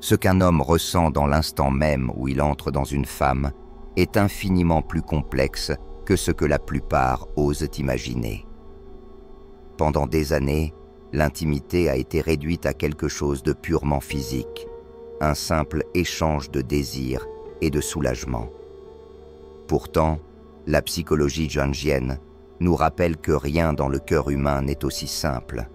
Ce qu'un homme ressent dans l'instant même où il entre dans une femme est infiniment plus complexe que ce que la plupart osent imaginer. Pendant des années, l'intimité a été réduite à quelque chose de purement physique, un simple échange de désirs et de soulagement. Pourtant, la psychologie jungienne nous rappelle que rien dans le cœur humain n'est aussi simple.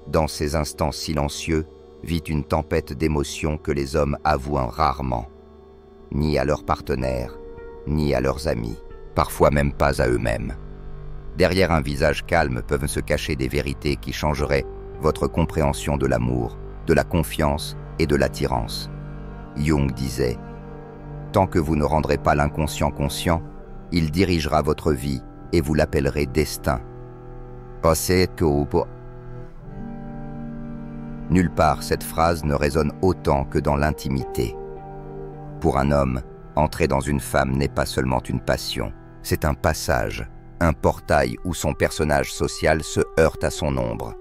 Dans ces instants silencieux vit une tempête d'émotions que les hommes avouent rarement, ni à leurs partenaires, ni à leurs amis, parfois même pas à eux-mêmes. Derrière un visage calme peuvent se cacher des vérités qui changeraient votre compréhension de l'amour, de la confiance et de l'attirance. Jung disait « Tant que vous ne rendrez pas l'inconscient conscient, il dirigera votre vie et vous l'appellerez destin. » Nulle part cette phrase ne résonne autant que dans l'intimité. Pour un homme, entrer dans une femme n'est pas seulement une passion, c'est un passage, un portail où son personnage social se heurte à son ombre.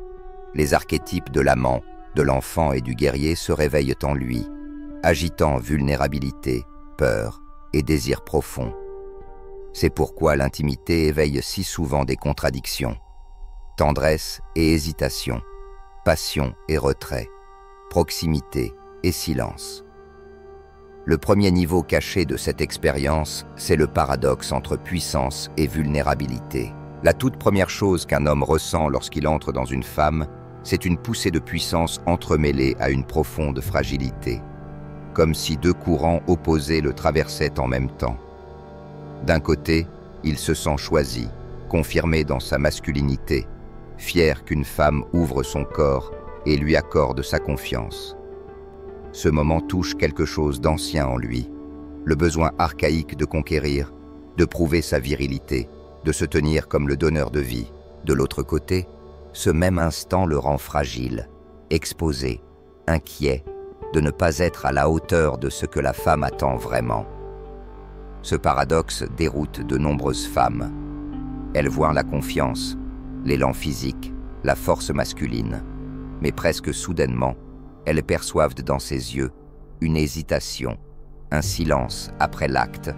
Les archétypes de l'amant, de l'enfant et du guerrier se réveillent en lui, agitant vulnérabilité, peur et désir profond. C'est pourquoi l'intimité éveille si souvent des contradictions, tendresse et hésitation, passion et retrait, proximité et silence. Le premier niveau caché de cette expérience, c'est le paradoxe entre puissance et vulnérabilité. La toute première chose qu'un homme ressent lorsqu'il entre dans une femme, c'est une poussée de puissance entremêlée à une profonde fragilité, comme si deux courants opposés le traversaient en même temps. D'un côté, il se sent choisi, confirmé dans sa masculinité, fier qu'une femme ouvre son corps et lui accorde sa confiance. Ce moment touche quelque chose d'ancien en lui, le besoin archaïque de conquérir, de prouver sa virilité, de se tenir comme le donneur de vie. De l'autre côté, ce même instant le rend fragile, exposé, inquiet, de ne pas être à la hauteur de ce que la femme attend vraiment. Ce paradoxe déroute de nombreuses femmes. Elles voient la confiance, l'élan physique, la force masculine, mais presque soudainement, elles perçoivent dans ses yeux une hésitation, un silence après l'acte,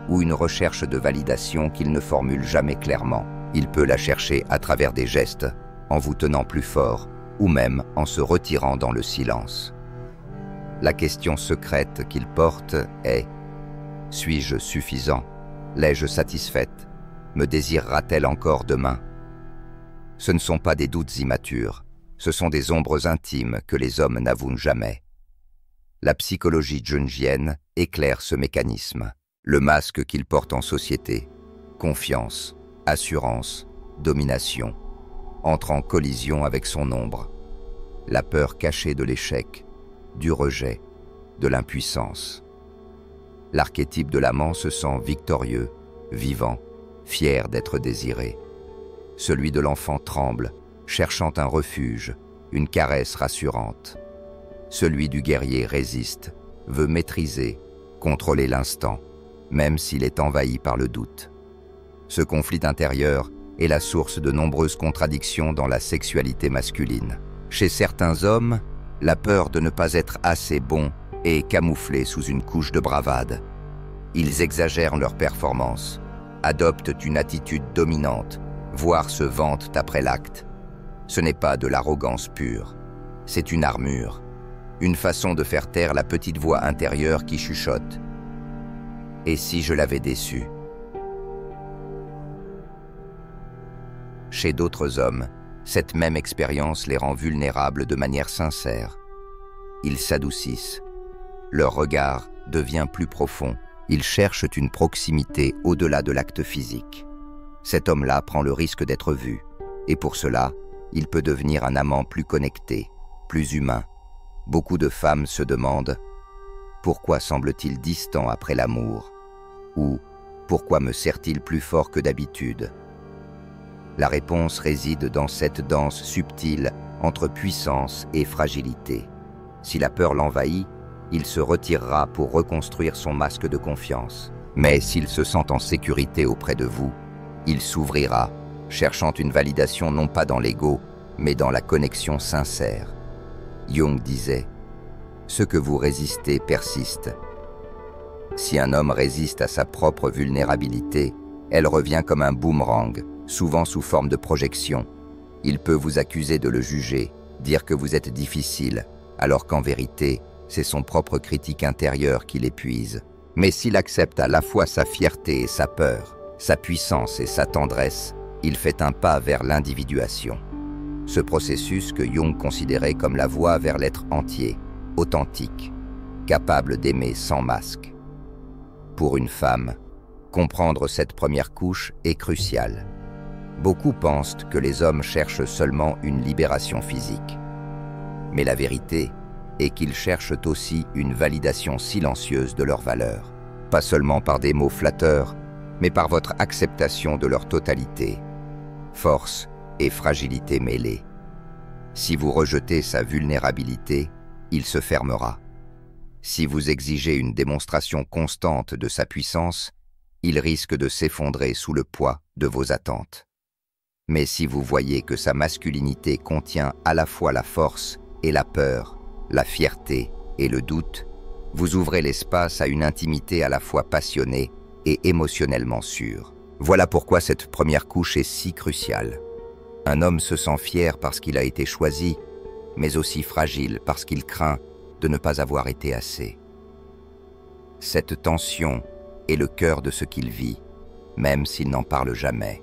ou une recherche de validation qu'il ne formule jamais clairement. Il peut la chercher à travers des gestes, en vous tenant plus fort, ou même en se retirant dans le silence. La question secrète qu'il porte est « Suis-je suffisant? L'ai-je satisfaite? Me désirera-t-elle encore demain ?» Ce ne sont pas des doutes immatures, ce sont des ombres intimes que les hommes n'avouent jamais. La psychologie jungienne éclaire ce mécanisme, le masque qu'il porte en société, confiance, assurance, domination, entre en collision avec son ombre, la peur cachée de l'échec, du rejet, de l'impuissance. L'archétype de l'amant se sent victorieux, vivant, fier d'être désiré. Celui de l'enfant tremble, cherchant un refuge, une caresse rassurante. Celui du guerrier résiste, veut maîtriser, contrôler l'instant, même s'il est envahi par le doute. Ce conflit intérieur est la source de nombreuses contradictions dans la sexualité masculine. Chez certains hommes, la peur de ne pas être assez bon est camouflée sous une couche de bravade. Ils exagèrent leur performance, adoptent une attitude dominante, voire se vantent après l'acte. Ce n'est pas de l'arrogance pure, c'est une armure, une façon de faire taire la petite voix intérieure qui chuchote. « Et si je l'avais déçu ?» Chez d'autres hommes, cette même expérience les rend vulnérables de manière sincère. Ils s'adoucissent, leur regard devient plus profond, ils cherchent une proximité au-delà de l'acte physique. Cet homme-là prend le risque d'être vu, et pour cela, il peut devenir un amant plus connecté, plus humain. Beaucoup de femmes se demandent « Pourquoi semble-t-il distant après l'amour ?» ou « Pourquoi me serre-t-il plus fort que d'habitude ?» La réponse réside dans cette danse subtile entre puissance et fragilité. Si la peur l'envahit, il se retirera pour reconstruire son masque de confiance. Mais s'il se sent en sécurité auprès de vous, il s'ouvrira, cherchant une validation non pas dans l'ego, mais dans la connexion sincère. Jung disait « Ce que vous résistez persiste. Si un homme résiste à sa propre vulnérabilité, elle revient comme un boomerang, souvent sous forme de projection. Il peut vous accuser de le juger, dire que vous êtes difficile, alors qu'en vérité, c'est son propre critique intérieure qui l'épuise. Mais s'il accepte à la fois sa fierté et sa peur, sa puissance et sa tendresse, il fait un pas vers l'individuation. Ce processus que Jung considérait comme la voie vers l'être entier, authentique, capable d'aimer sans masque. Pour une femme, comprendre cette première couche est crucial. Beaucoup pensent que les hommes cherchent seulement une libération physique. Mais la vérité est qu'ils cherchent aussi une validation silencieuse de leur valeur. Pas seulement par des mots flatteurs, mais par votre acceptation de leur totalité, force et fragilité mêlées. Si vous rejetez sa vulnérabilité, il se fermera. Si vous exigez une démonstration constante de sa puissance, il risque de s'effondrer sous le poids de vos attentes. Mais si vous voyez que sa masculinité contient à la fois la force et la peur, la fierté et le doute, vous ouvrez l'espace à une intimité à la fois passionnée et émotionnellement sûre. Voilà pourquoi cette première couche est si cruciale. Un homme se sent fier parce qu'il a été choisi, mais aussi fragile parce qu'il craint de ne pas avoir été assez. Cette tension est le cœur de ce qu'il vit, même s'il n'en parle jamais.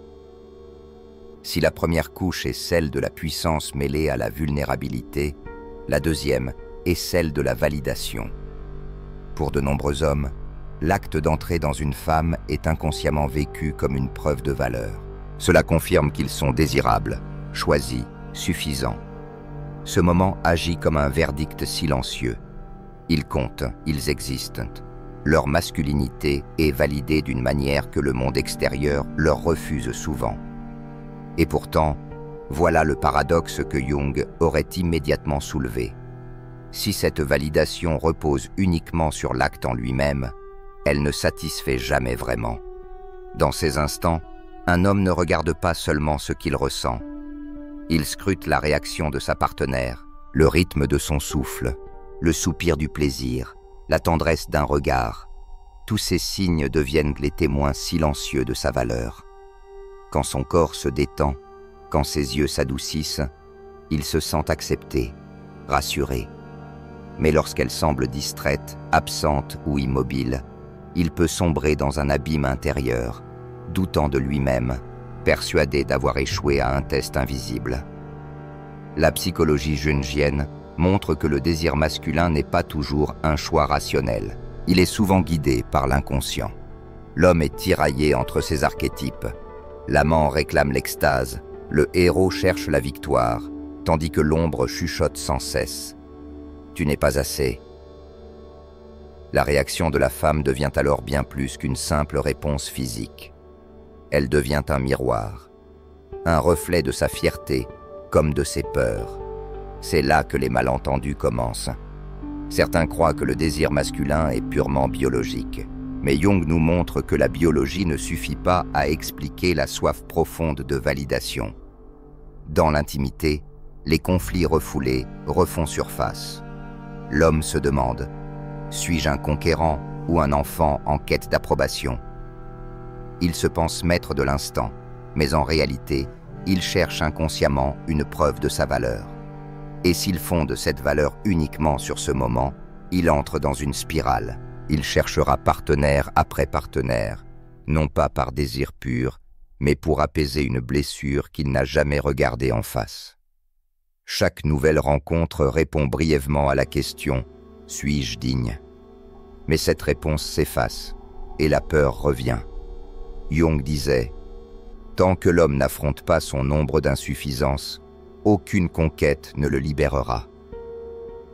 Si la première couche est celle de la puissance mêlée à la vulnérabilité, la deuxième est celle de la validation. Pour de nombreux hommes, l'acte d'entrer dans une femme est inconsciemment vécu comme une preuve de valeur. Cela confirme qu'ils sont désirables, choisis, suffisants. Ce moment agit comme un verdict silencieux. Ils comptent, ils existent. Leur masculinité est validée d'une manière que le monde extérieur leur refuse souvent. Et pourtant, voilà le paradoxe que Jung aurait immédiatement soulevé. Si cette validation repose uniquement sur l'acte en lui-même, elle ne satisfait jamais vraiment. Dans ces instants, un homme ne regarde pas seulement ce qu'il ressent. Il scrute la réaction de sa partenaire, le rythme de son souffle, le soupir du plaisir, la tendresse d'un regard. Tous ces signes deviennent les témoins silencieux de sa valeur. Quand son corps se détend, quand ses yeux s'adoucissent, il se sent accepté, rassuré. Mais lorsqu'elle semble distraite, absente ou immobile, il peut sombrer dans un abîme intérieur, doutant de lui-même, persuadé d'avoir échoué à un test invisible. La psychologie jungienne montre que le désir masculin n'est pas toujours un choix rationnel. Il est souvent guidé par l'inconscient. L'homme est tiraillé entre ses archétypes. L'amant réclame l'extase, le héros cherche la victoire, tandis que l'ombre chuchote sans cesse. « Tu n'es pas assez ». La réaction de la femme devient alors bien plus qu'une simple réponse physique. Elle devient un miroir, un reflet de sa fierté comme de ses peurs. C'est là que les malentendus commencent. Certains croient que le désir masculin est purement biologique, mais Jung nous montre que la biologie ne suffit pas à expliquer la soif profonde de validation. Dans l'intimité, les conflits refoulés refont surface. L'homme se demande: suis-je un conquérant ou un enfant en quête d'approbation? Il se pense maître de l'instant, mais en réalité, il cherche inconsciemment une preuve de sa valeur. Et s'il fonde cette valeur uniquement sur ce moment, il entre dans une spirale. Il cherchera partenaire après partenaire, non pas par désir pur, mais pour apaiser une blessure qu'il n'a jamais regardée en face. Chaque nouvelle rencontre répond brièvement à la question « Suis-je digne ?» Mais cette réponse s'efface, et la peur revient. Jung disait « Tant que l'homme n'affronte pas son nombre d'insuffisances, aucune conquête ne le libérera. »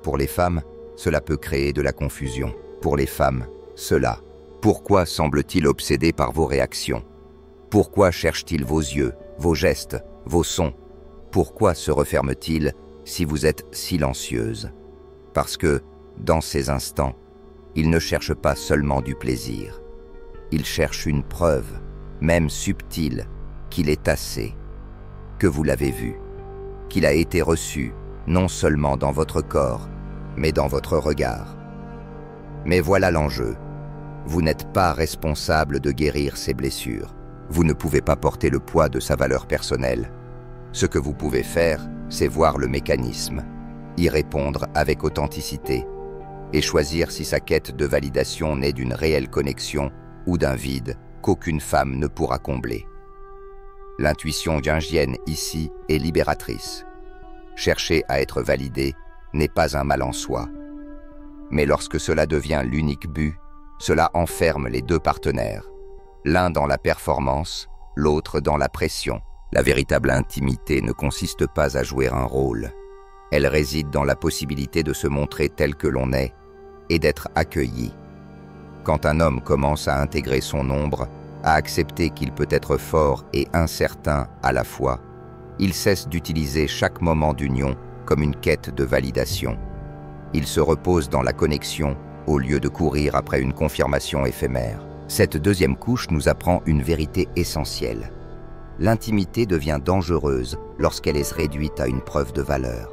Pour les femmes, cela peut créer de la confusion. Pour les femmes, cela. Pourquoi semble-t-il obsédé par vos réactions? Pourquoi cherche-t-il vos yeux, vos gestes, vos sons? Pourquoi se referme-t-il si vous êtes silencieuse? Parce que, dans ces instants, il ne cherche pas seulement du plaisir. Il cherche une preuve, même subtile, qu'il est assez, que vous l'avez vu, qu'il a été reçu, non seulement dans votre corps, mais dans votre regard. Mais voilà l'enjeu. Vous n'êtes pas responsable de guérir ses blessures. Vous ne pouvez pas porter le poids de sa valeur personnelle. Ce que vous pouvez faire, c'est voir le mécanisme, y répondre avec authenticité, et choisir si sa quête de validation naît d'une réelle connexion ou d'un vide qu'aucune femme ne pourra combler. L'intuition jungienne ici est libératrice. Chercher à être validé n'est pas un mal en soi. Mais lorsque cela devient l'unique but, cela enferme les deux partenaires, l'un dans la performance, l'autre dans la pression. La véritable intimité ne consiste pas à jouer un rôle. Elle réside dans la possibilité de se montrer tel que l'on est et d'être accueilli. Quand un homme commence à intégrer son ombre, à accepter qu'il peut être fort et incertain à la fois, il cesse d'utiliser chaque moment d'union comme une quête de validation. Il se repose dans la connexion au lieu de courir après une confirmation éphémère. Cette deuxième couche nous apprend une vérité essentielle. L'intimité devient dangereuse lorsqu'elle est réduite à une preuve de valeur.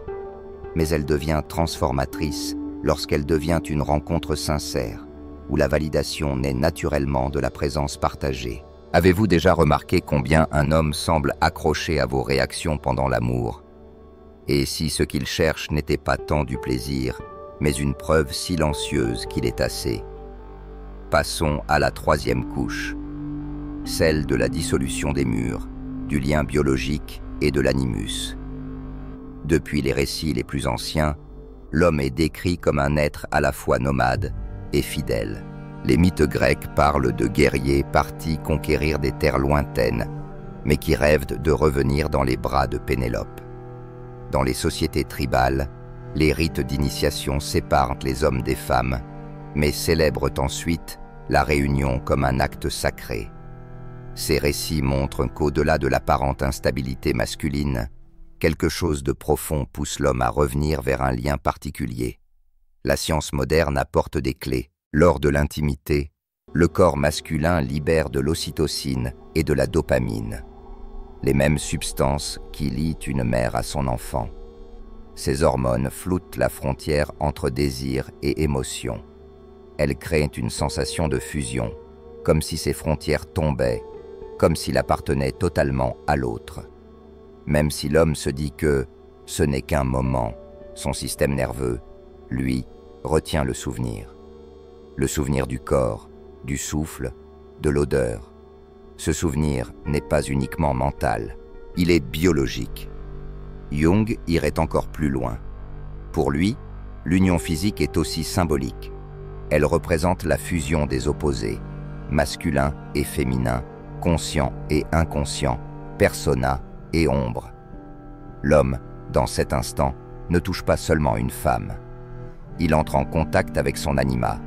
Mais elle devient transformatrice lorsqu'elle devient une rencontre sincère, où la validation naît naturellement de la présence partagée. Avez-vous déjà remarqué combien un homme semble accroché à vos réactions pendant l'amour? Et si ce qu'il cherche n'était pas tant du plaisir, mais une preuve silencieuse qu'il est assez? Passons à la troisième couche, celle de la dissolution des murs, du lien biologique et de l'animus. Depuis les récits les plus anciens, l'homme est décrit comme un être à la fois nomade et fidèle. Les mythes grecs parlent de guerriers partis conquérir des terres lointaines, mais qui rêvent de revenir dans les bras de Pénélope. Dans les sociétés tribales, les rites d'initiation séparent les hommes des femmes, mais célèbrent ensuite la réunion comme un acte sacré. Ces récits montrent qu'au-delà de l'apparente instabilité masculine, quelque chose de profond pousse l'homme à revenir vers un lien particulier. La science moderne apporte des clés. Lors de l'intimité, le corps masculin libère de l'ocytocine et de la dopamine, les mêmes substances qui lient une mère à son enfant. Ces hormones floutent la frontière entre désir et émotion. Elles créent une sensation de fusion, comme si ces frontières tombaient, comme s'il appartenait totalement à l'autre. Même si l'homme se dit que ce n'est qu'un moment, son système nerveux, lui, retient le souvenir. Le souvenir du corps, du souffle, de l'odeur. Ce souvenir n'est pas uniquement mental, il est biologique. Jung irait encore plus loin. Pour lui, l'union physique est aussi symbolique. Elle représente la fusion des opposés, masculin et féminin, conscient et inconscient, persona et ombre. L'homme, dans cet instant, ne touche pas seulement une femme. Il entre en contact avec son anima,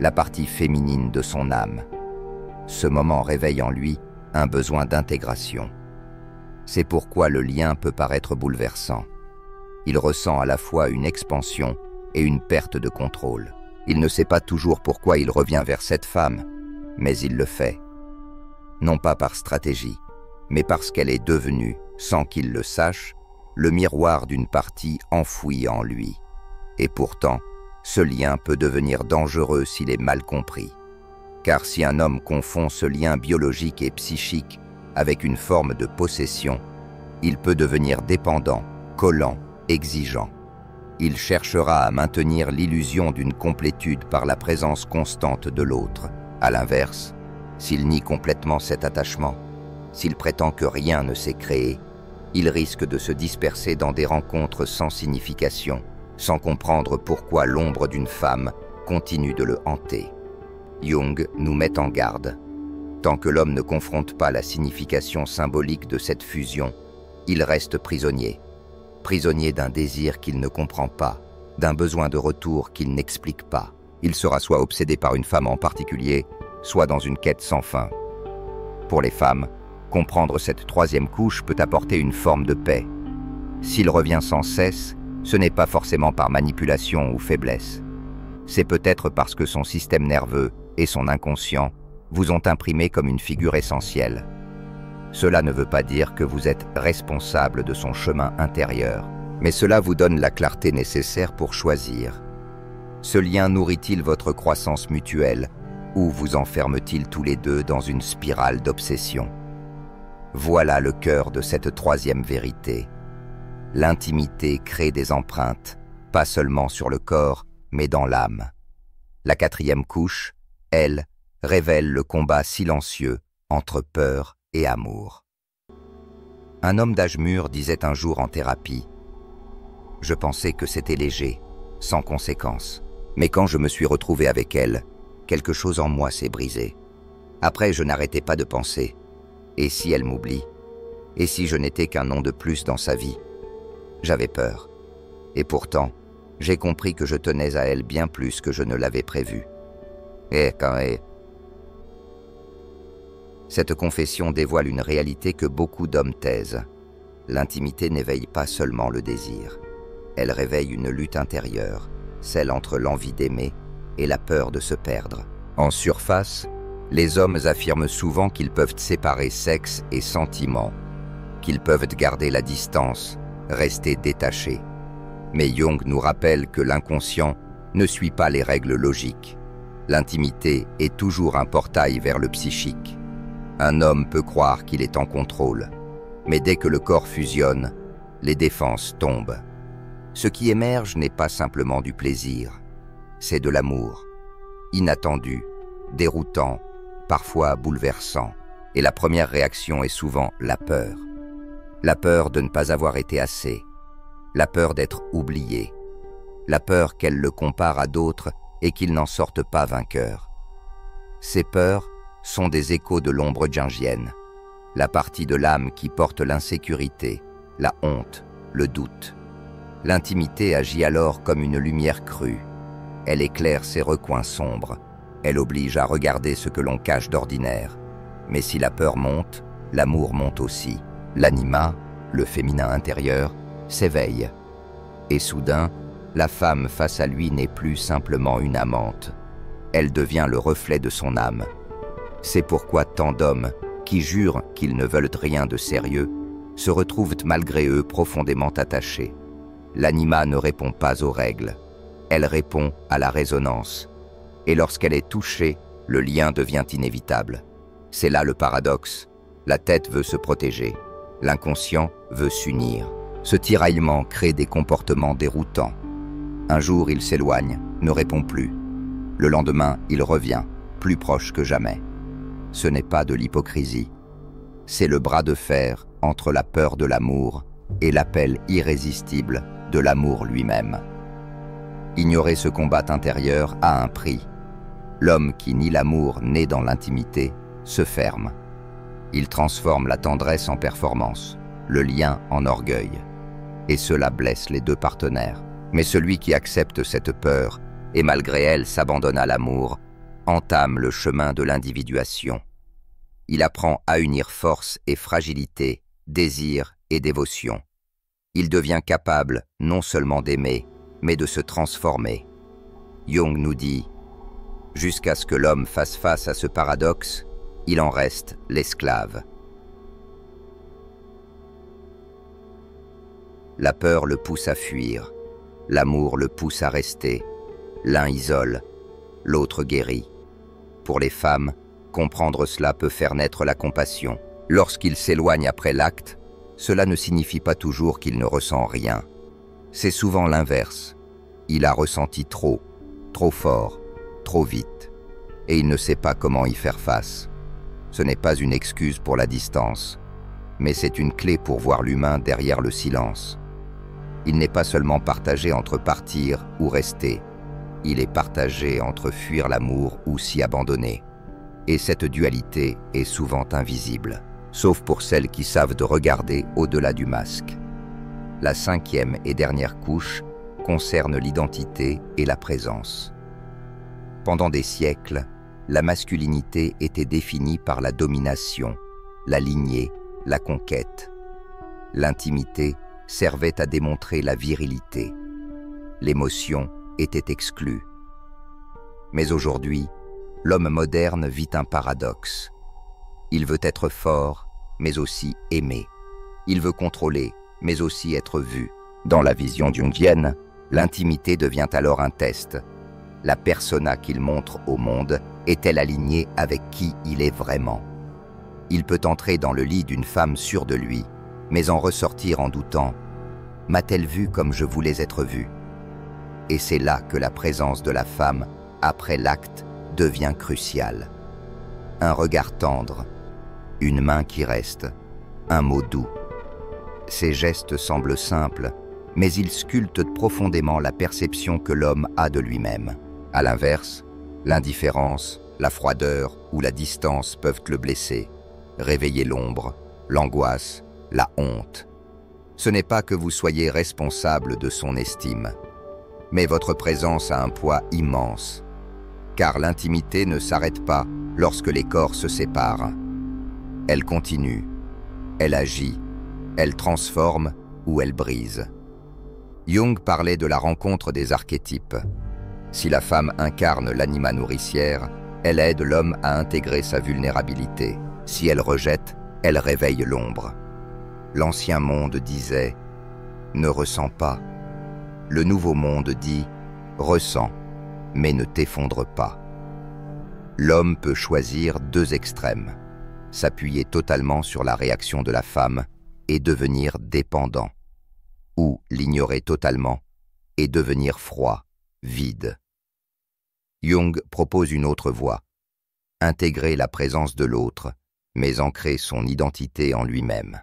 la partie féminine de son âme. Ce moment réveille en lui un besoin d'intégration. C'est pourquoi le lien peut paraître bouleversant. Il ressent à la fois une expansion et une perte de contrôle. Il ne sait pas toujours pourquoi il revient vers cette femme, mais il le fait. Non pas par stratégie, mais parce qu'elle est devenue, sans qu'il le sache, le miroir d'une partie enfouie en lui. Et pourtant, ce lien peut devenir dangereux s'il est mal compris. Car si un homme confond ce lien biologique et psychique avec une forme de possession, il peut devenir dépendant, collant, exigeant. Il cherchera à maintenir l'illusion d'une complétude par la présence constante de l'autre. À l'inverse, s'il nie complètement cet attachement, s'il prétend que rien ne s'est créé, il risque de se disperser dans des rencontres sans signification, sans comprendre pourquoi l'ombre d'une femme continue de le hanter. Jung nous met en garde. Tant que l'homme ne confronte pas la signification symbolique de cette fusion, il reste prisonnier. Prisonnier d'un désir qu'il ne comprend pas, d'un besoin de retour qu'il n'explique pas. Il sera soit obsédé par une femme en particulier, soit dans une quête sans fin. Pour les femmes, comprendre cette troisième couche peut apporter une forme de paix. S'il revient sans cesse, ce n'est pas forcément par manipulation ou faiblesse. C'est peut-être parce que son système nerveux et son inconscient vous ont imprimé comme une figure essentielle. Cela ne veut pas dire que vous êtes responsable de son chemin intérieur, Mais cela vous donne la clarté nécessaire pour choisir. Ce lien nourrit-il votre croissance mutuelle ou vous enferme-t-il tous les deux dans une spirale d'obsession? Voilà le cœur de cette troisième vérité. L'intimité crée des empreintes, pas seulement sur le corps, mais dans l'âme. La quatrième couche, elle, révèle le combat silencieux entre peur et amour. Un homme d'âge mûr disait un jour en thérapie: « Je pensais que c'était léger, sans conséquence. Mais quand je me suis retrouvé avec elle, quelque chose en moi s'est brisé. Après, je n'arrêtais pas de penser. Et si elle m'oublie? Et si je n'étais qu'un nom de plus dans sa vie? J'avais peur. Et pourtant, j'ai compris que je tenais à elle bien plus que je ne l'avais prévu. Cette confession dévoile une réalité que beaucoup d'hommes taisent. L'intimité n'éveille pas seulement le désir. Elle réveille une lutte intérieure, celle entre l'envie d'aimer et la peur de se perdre. En surface, les hommes affirment souvent qu'ils peuvent séparer sexe et sentiment, qu'ils peuvent garder la distance, rester détachés. Mais Jung nous rappelle que l'inconscient ne suit pas les règles logiques. L'intimité est toujours un portail vers le psychique. Un homme peut croire qu'il est en contrôle, mais dès que le corps fusionne, les défenses tombent. Ce qui émerge n'est pas simplement du plaisir, c'est de l'amour, inattendu, déroutant, parfois bouleversant. Et la première réaction est souvent la peur. La peur de ne pas avoir été assez, la peur d'être oublié, la peur qu'elle le compare à d'autres et qu'il n'en sorte pas vainqueur. Ces peurs sont des échos de l'ombre jungienne, la partie de l'âme qui porte l'insécurité, la honte, le doute. L'intimité agit alors comme une lumière crue. Elle éclaire ces recoins sombres. Elle oblige à regarder ce que l'on cache d'ordinaire. Mais si la peur monte, l'amour monte aussi. L'anima, le féminin intérieur, s'éveille. Et soudain, la femme face à lui n'est plus simplement une amante. Elle devient le reflet de son âme. C'est pourquoi tant d'hommes, qui jurent qu'ils ne veulent rien de sérieux, se retrouvent malgré eux profondément attachés. L'anima ne répond pas aux règles. Elle répond à la résonance. Et lorsqu'elle est touchée, le lien devient inévitable. C'est là le paradoxe. La tête veut se protéger. L'inconscient veut s'unir. Ce tiraillement crée des comportements déroutants. Un jour, il s'éloigne, ne répond plus. Le lendemain, il revient, plus proche que jamais. Ce n'est pas de l'hypocrisie. C'est le bras de fer entre la peur de l'amour et l'appel irrésistible de l'amour lui-même. Ignorer ce combat intérieur a un prix. L'homme qui nie l'amour né dans l'intimité se ferme. Il transforme la tendresse en performance, le lien en orgueil. Et cela blesse les deux partenaires. Mais celui qui accepte cette peur et malgré elle s'abandonne à l'amour, entame le chemin de l'individuation. Il apprend à unir force et fragilité, désir et dévotion. Il devient capable non seulement d'aimer, mais de se transformer. Jung nous dit « Jusqu'à ce que l'homme fasse face à ce paradoxe, il en reste l'esclave. » La peur le pousse à fuir, l'amour le pousse à rester. L'un isole, l'autre guérit. Pour les femmes, comprendre cela peut faire naître la compassion. Lorsqu'il s'éloigne après l'acte, cela ne signifie pas toujours qu'il ne ressent rien. C'est souvent l'inverse. Il a ressenti trop fort, trop vite, et il ne sait pas comment y faire face. Ce n'est pas une excuse pour la distance, mais c'est une clé pour voir l'humain derrière le silence. Il n'est pas seulement partagé entre partir ou rester, il est partagé entre fuir l'amour ou s'y abandonner. Et cette dualité est souvent invisible, sauf pour celles qui savent de regarder au-delà du masque. La cinquième et dernière couche concerne l'identité et la présence. Pendant des siècles, la masculinité était définie par la domination, la lignée, la conquête. L'intimité servait à démontrer la virilité. L'émotion était exclue. Mais aujourd'hui, l'homme moderne vit un paradoxe. Il veut être fort, mais aussi aimé. Il veut contrôler, mais aussi être vu. Dans la vision jungienne, l'intimité devient alors un test. La persona qu'il montre au monde est-elle alignée avec qui il est vraiment? Il peut entrer dans le lit d'une femme sûre de lui, mais en ressortir en doutant. M'a-t-elle vu comme je voulais être vu? Et c'est là que la présence de la femme, après l'acte, devient cruciale. Un regard tendre, une main qui reste, un mot doux. Ces gestes semblent simples, mais ils sculptent profondément la perception que l'homme a de lui-même. À l'inverse, l'indifférence, la froideur ou la distance peuvent le blesser, réveiller l'ombre, l'angoisse, la honte. Ce n'est pas que vous soyez responsable de son estime, mais votre présence a un poids immense, car l'intimité ne s'arrête pas lorsque les corps se séparent. Elle continue, elle agit, elle transforme ou elle brise. Jung parlait de la rencontre des archétypes. Si la femme incarne l'anima nourricière, elle aide l'homme à intégrer sa vulnérabilité. Si elle rejette, elle réveille l'ombre. L'ancien monde disait « ne ressens pas ». Le nouveau monde dit « ressens, mais ne t'effondre pas ». L'homme peut choisir deux extrêmes, s'appuyer totalement sur la réaction de la femme et devenir dépendant, ou l'ignorer totalement et devenir froid, vide. Jung propose une autre voie, intégrer la présence de l'autre, mais ancrer son identité en lui-même.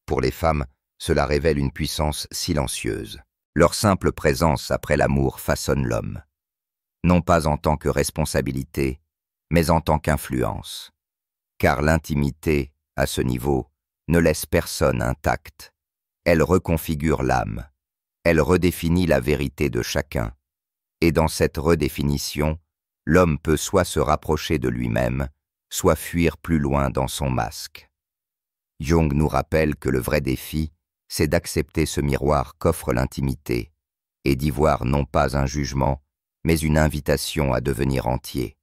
Pour les femmes, cela révèle une puissance silencieuse. Leur simple présence après l'amour façonne l'homme, non pas en tant que responsabilité, mais en tant qu'influence. Car l'intimité, à ce niveau, ne laisse personne intact. Elle reconfigure l'âme, elle redéfinit la vérité de chacun. Et dans cette redéfinition, l'homme peut soit se rapprocher de lui-même, soit fuir plus loin dans son masque. Jung nous rappelle que le vrai défi, c'est d'accepter ce miroir qu'offre l'intimité et d'y voir non pas un jugement, mais une invitation à devenir entier.